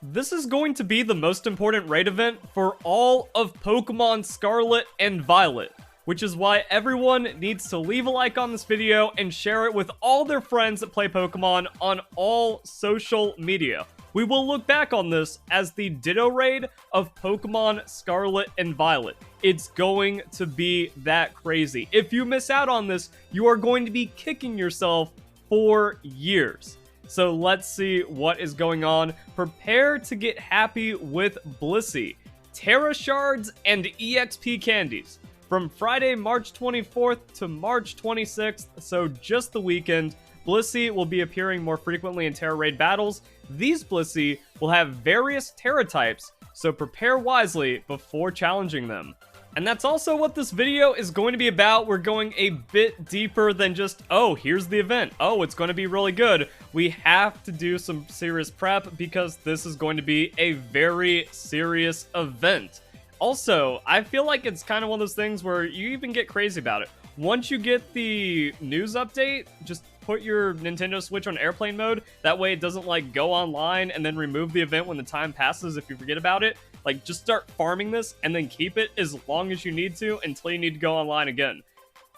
This is going to be the most important raid event for all of Pokemon Scarlet and Violet, which is why everyone needs to leave a like on this video and share it with all their friends that play Pokemon on all social media. We will look back on this as the Ditto raid of Pokemon Scarlet and Violet. It's going to be that crazy. If you miss out on this, you are going to be kicking yourself for years. So let's see what is going on. Prepare to get happy with Blissey Tera shards and EXP candies. From Friday, March 24th to March 26th, so just the weekend, Blissey will be appearing more frequently in Tera Raid battles. These Blissey will have various Tera types, so prepare wisely before challenging them. And that's also what this video is going to be about. We're going a bit deeper than just, oh, here's the event. Oh, it's going to be really good. We have to do some serious prep because this is going to be a very serious event. Also, I feel like it's kind of one of those things where you even get crazy about it. Once you get the news update, just put your Nintendo Switch on airplane mode. That way it doesn't like go online and then remove the event when the time passes if you forget about it. Like, just start farming this and then keep it as long as you need to until you need to go online again.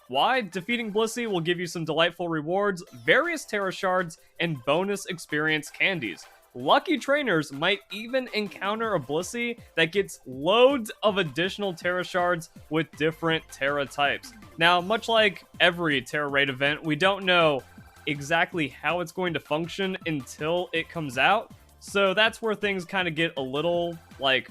Why? Defeating Blissey will give you some delightful rewards, various Tera shards, and bonus experience candies. Lucky trainers might even encounter a Blissey that gets loads of additional Tera shards with different Tera types. Now, much like every Tera Raid event, we don't know exactly how it's going to function until it comes out. So that's where things kind of get a little, like,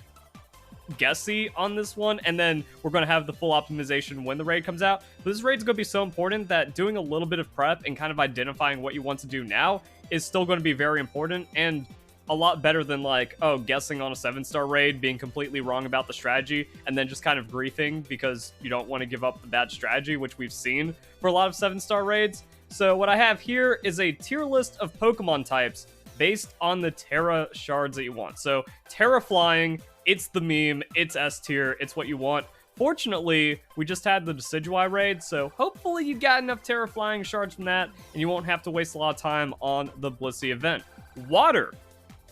guessy on this one, and then we're going to have the full optimization when the raid comes out. But this raid's going to be so important that doing a little bit of prep and kind of identifying what you want to do now is still going to be very important, and a lot better than, like, oh, guessing on a 7-star raid, being completely wrong about the strategy, and then just kind of griefing because you don't want to give up the bad strategy, which we've seen for a lot of 7-star raids. So what I have here is a tier list of Pokemon types based on the Tera shards that you want. So Tera Flying, it's the meme, it's S tier, it's what you want. Fortunately, we just had the Decidueye raid, so hopefully you got enough Tera Flying shards from that, and you won't have to waste a lot of time on the Blissey event. Water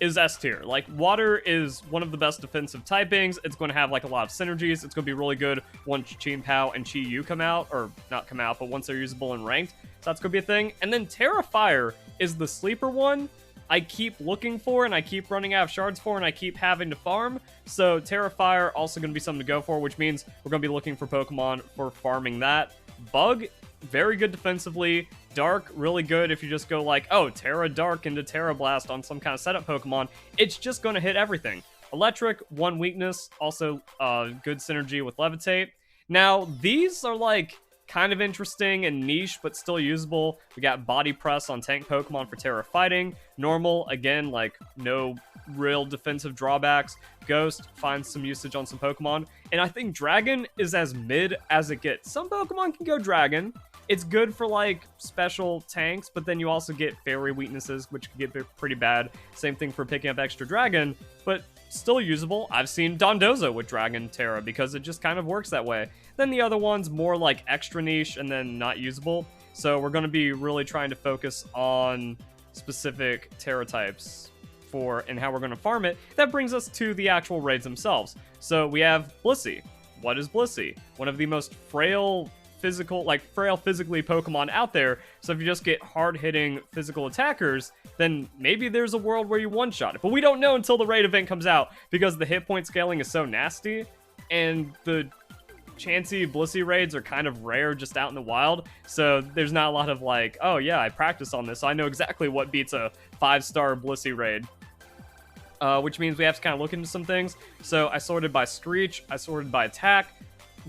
is S tier. Like, water is one of the best defensive typings. It's going to have like a lot of synergies. It's going to be really good once Chi-Pao and Chi-Yu come out, or not come out, but once they're usable and ranked. So that's going to be a thing. And then Tera Fire is the sleeper one I keep looking for, and I keep running out of shards for, and I keep having to farm. So Tera Fire also going to be something to go for, which means we're going to be looking for Pokemon for farming that. Bug, very good defensively. Dark, really good if you just go like, oh, Tera Dark into Tera Blast on some kind of setup Pokemon. It's just going to hit everything. Electric, one weakness, also good synergy with Levitate. Now, these are like kind of interesting and niche, but still usable. We got Body Press on tank Pokemon for Tera Fighting. Normal, again, like no real defensive drawbacks. Ghost finds some usage on some Pokemon. And I think Dragon is as mid as it gets. Some Pokemon can go Dragon. It's good for like special tanks, but then you also get fairy weaknesses, which can get pretty bad. Same thing for picking up extra Dragon, but still usable. I've seen Dondozo with Dragon Tera because it just kind of works that way. Then the other one's more like extra niche and then not usable. So we're going to be really trying to focus on specific Tera types for and how we're going to farm it. That brings us to the actual raids themselves. So we have Blissey. What is Blissey? One of the most frail physically Pokemon out there. So if you just get hard-hitting physical attackers, then maybe there's a world where you one-shot it. But we don't know until the raid event comes out because the hit point scaling is so nasty, and the Chansey Blissey raids are kind of rare just out in the wild. So there's not a lot of like, oh yeah, I practiced on this, so I know exactly what beats a 5-star Blissey raid. Which means we have to kind of look into some things. So I sorted by Screech, I sorted by attack.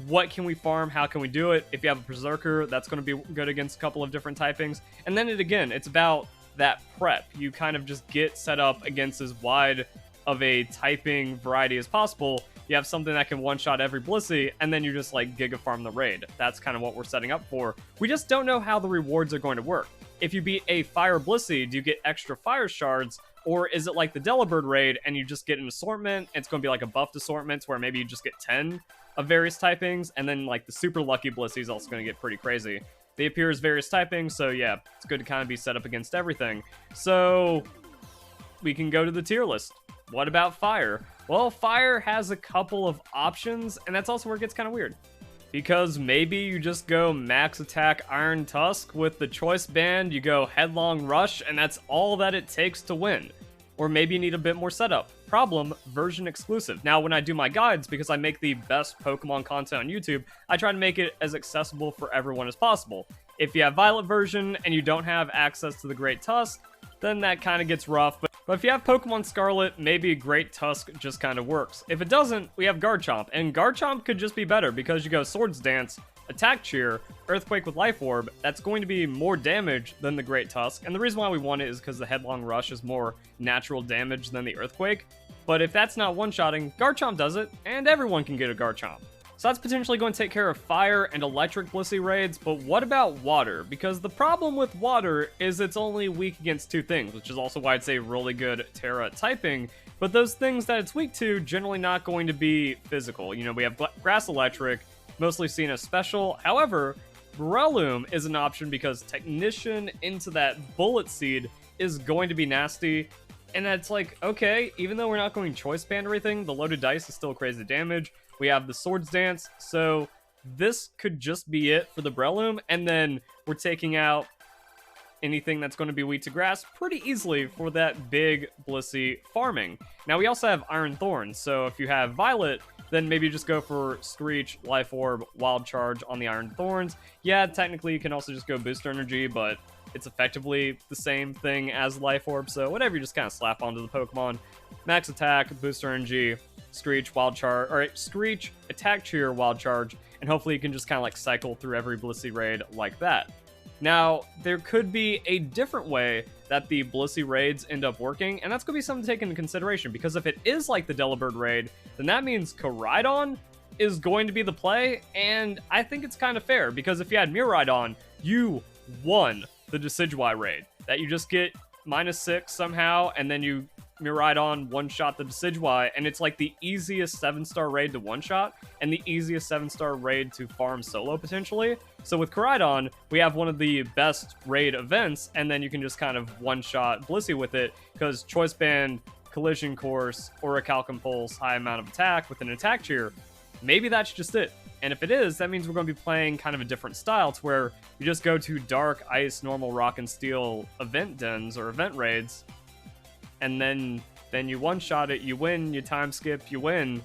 What can we farm? How can we do it? If you have a Berserker, that's going to be good against a couple of different typings. And then it's about that prep. You kind of just get set up against as wide of a typing variety as possible. You have something that can one-shot every Blissey, and then you just like Giga Farm the raid. That's kind of what we're setting up for. We just don't know how the rewards are going to work. If you beat a Fire Blissey, do you get extra Fire Shards? Or is it like the Delibird raid, and you just get an assortment? It's going to be like a buffed assortment where maybe you just get 10 of various typings, and then like the super lucky Blissey is also going to get pretty crazy. They appear as various typings, so yeah, it's good to kind of be set up against everything. So we can go to the tier list. What about Fire? Well, Fire has a couple of options, and that's also where it gets kind of weird. Because maybe you just go max attack Iron Tusk with the choice band, you go Headlong Rush, and that's all that it takes to win. Or maybe you need a bit more setup. Problem, version exclusive. Now, when I do my guides, because I make the best Pokemon content on YouTube, I try to make it as accessible for everyone as possible. If you have Violet version and you don't have access to the Great Tusk, then that kind of gets rough. But if you have Pokemon Scarlet, maybe Great Tusk just kind of works. If it doesn't, we have Garchomp, and Garchomp could just be better because you go Swords Dance, Attack Cheer, Earthquake with Life Orb. That's going to be more damage than the Great Tusk, and the reason why we want it is because the Headlong Rush is more natural damage than the Earthquake. But if that's not one-shotting, Garchomp does it, and everyone can get a Garchomp. So that's potentially going to take care of Fire and Electric Blissey raids, but what about Water? Because the problem with Water is it's only weak against two things, which is also why it's a really good Tera typing, but those things that it's weak to generally not going to be physical. You know, we have Grass Electric, mostly seen as special. However, Breloom is an option because Technician into that Bullet Seed is going to be nasty. And that's like, okay, even though we're not going Choice Band or anything, the Loaded Dice is still crazy damage. We have the Swords Dance, so this could just be it for the Breloom. And then we're taking out anything that's going to be weak to grass pretty easily for that big Blissey farming. Now, we also have Iron Thorns, so if you have Violet, then maybe just go for Screech, Life Orb, Wild Charge on the Iron Thorns. Yeah, technically you can also just go Booster Energy, but it's effectively the same thing as Life Orb, so whatever you just kind of slap onto the Pokemon. Max Attack, Booster Energy, Screech, Wild Charge, or Screech, Attack Cheer, Wild Charge, and hopefully you can just kind of like cycle through every Blissey raid like that. Now, there could be a different way that the Blissey raids end up working, and that's going to be something to take into consideration, because if it is like the Delibird raid, then that means Koraidon is going to be the play, and I think it's kind of fair, because if you had Miraidon, you won the Decidueye raid. That you just get -6 somehow, and then you Miraidon one-shot the Decidueye, and it's like the easiest 7-star raid to one-shot, and the easiest 7-star raid to farm solo, potentially. So with Koraidon, we have one of the best raid events, and then you can just kind of one-shot Blissey with it, because Choice Band, Collision Course, Orichalcum Pulse, high amount of attack with an Attack Cheer, maybe that's just it. And if it is, that means we're going to be playing kind of a different style, to where you just go to Dark, Ice, Normal, Rock, and Steel event dens, or event raids, and then you one-shot it, you win, you time skip, you win,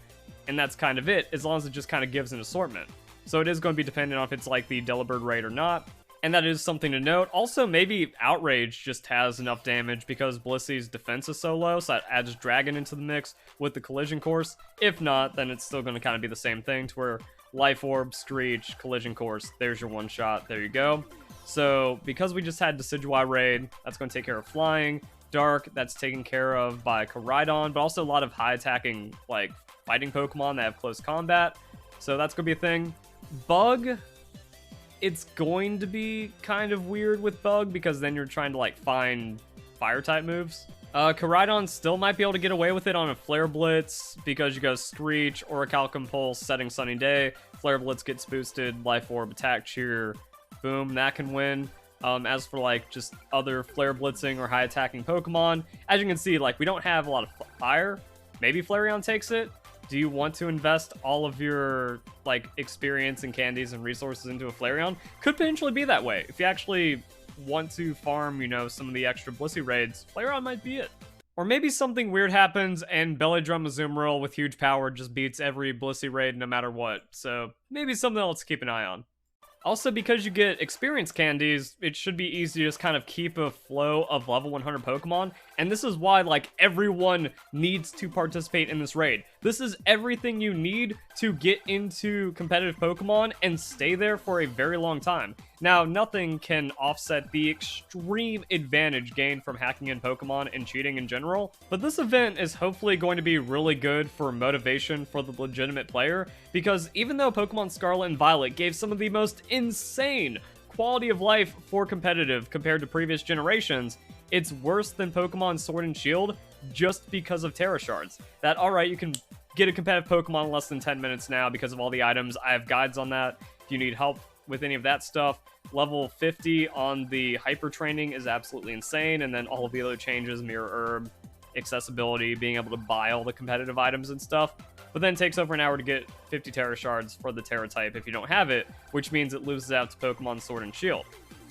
and that's kind of it, as long as it just kind of gives an assortment. So it is going to be dependent on if it's like the Delibird raid or not, and that is something to note. Also, maybe Outrage just has enough damage because Blissey's defense is so low, so that adds Dragon into the mix with the Collision Course. If not, then it's still going to kind of be the same thing, to where Life Orb, Screech, Collision Course, there's your one-shot, there you go. So, because we just had Decidueye raid, that's going to take care of Flying. Dark, that's taken care of by Koraidon, but also a lot of high-attacking, like, fighting Pokemon that have close combat. So that's going to be a thing. Bug, it's going to be kind of weird with Bug, because then you're trying to, like, find Fire-type moves. Koraidon still might be able to get away with it on a Flare Blitz, because you go Screech, Orichalcum Pulse, Setting Sunny Day, Flare Blitz gets boosted, Life Orb, Attack Cheer, boom, that can win. As for like just other Flare Blitzing or high attacking Pokemon, as you can see, like we don't have a lot of fire. Maybe Flareon takes it. Do you want to invest all of your like experience and candies and resources into a Flareon? Could potentially be that way. If you actually want to farm, you know, some of the extra Blissey raids, Flareon might be it. Or maybe something weird happens and Belly Drum Azumarill with huge power just beats every Blissey raid no matter what. So maybe something else to keep an eye on. Also, because you get experience candies, it should be easy to just kind of keep a flow of level 100 Pokemon, and this is why, like, everyone needs to participate in this raid. This is everything you need to get into competitive Pokemon and stay there for a very long time. Now, nothing can offset the extreme advantage gained from hacking in Pokemon and cheating in general, but this event is hopefully going to be really good for motivation for the legitimate player, because even though Pokemon Scarlet and Violet gave some of the most insane quality of life for competitive compared to previous generations, it's worse than Pokemon Sword and Shield just because of Tera Shards. That, alright, you can get a competitive Pokemon in less than 10 minutes now because of all the items. I have guides on that if you need help with any of that stuff. Level 50 on the Hyper Training is absolutely insane, and then all of the other changes, Mirror Herb, accessibility, being able to buy all the competitive items and stuff. But then it takes over an hour to get 50 Tera shards for the Tera type if you don't have it, which means it loses out to Pokemon Sword and Shield.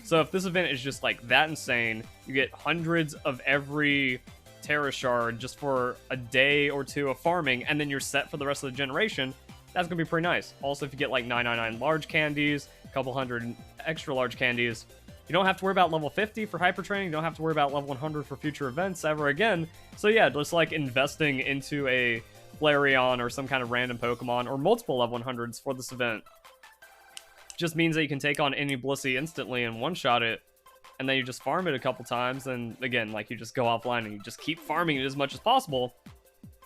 So if this event is just like that insane, you get hundreds of every Tera shard just for a day or two of farming, and then you're set for the rest of the generation. That's gonna be pretty nice. Also, if you get like 999 large candies, a couple hundred extra large candies, you don't have to worry about level 50 for hyper training. You don't have to worry about level 100 for future events ever again. So yeah, just like investing into a Flareon or some kind of random Pokemon or multiple level 100s for this event just means that you can take on any Blissey instantly and one-shot it, and then you just farm it a couple times, and again, like, you just go offline and you just keep farming it as much as possible.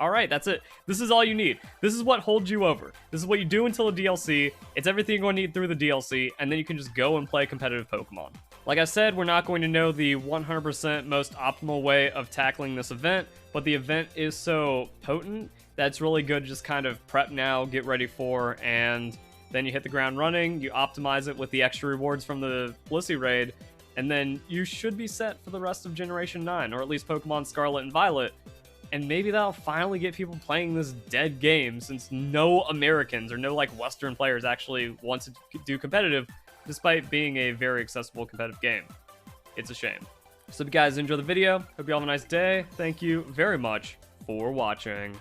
Alright, that's it. This is all you need. This is what holds you over. This is what you do until the DLC. It's everything you're going to need through the DLC, and then you can just go and play competitive Pokemon. Like I said, we're not going to know the 100% most optimal way of tackling this event, but the event is so potent that it's really good to just kind of prep now, get ready for, and then you hit the ground running, you optimize it with the extra rewards from the Blissey raid, and then you should be set for the rest of Generation 9, or at least Pokemon Scarlet and Violet. And maybe that'll finally get people playing this dead game, since no Americans or no like Western players actually want to do competitive, despite being a very accessible competitive game. It's a shame. So if you guys enjoyed the video, hope you all have a nice day. Thank you very much for watching.